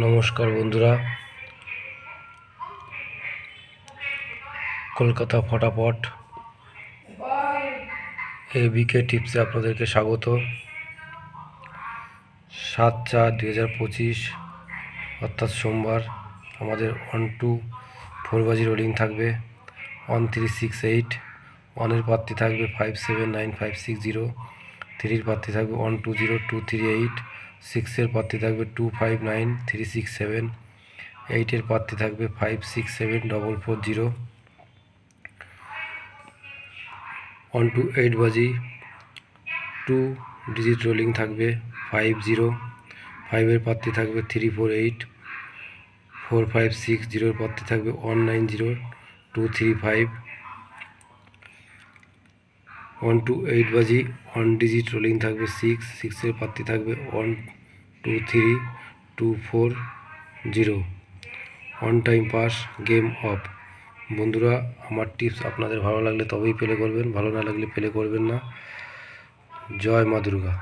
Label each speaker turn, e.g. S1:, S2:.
S1: নমস্কার বন্ধুরা, কলকাতা ফটাফট এবিকে টিপসে আপনাদেরকে স্বাগত। 7/4/2025 অর্থাৎ সোমবার আমাদের 1-2-4 বাজি রোলিং থাকবে। 1368 ওয়ানের প্রার্থী থাকবে 579560, 3-র প্রার্থী থাকবে 120238, 6-এর প্রার্থী থাকবে 259367, 8-এর প্রার্থী থাকবে 567440। 1-8 বাজি 2 ডিজিট রোলিং থাকবে 50, 5-এর প্রার্থী থাকবে 348, 4560, 0-এর প্রার্থী থাকবে 190235। 1-8 বাজি 1 ডিজিট রোলিং থাকবে 6-এর প্রার্থী থাকবে 123240। On time pass, game of. বন্ধুরা, আমার টিপস আপনাদের ভালো লাগলে তবেই প্লে করবেন, ভালো না লাগলে প্লে করবেন না। জয় মা দুর্গা।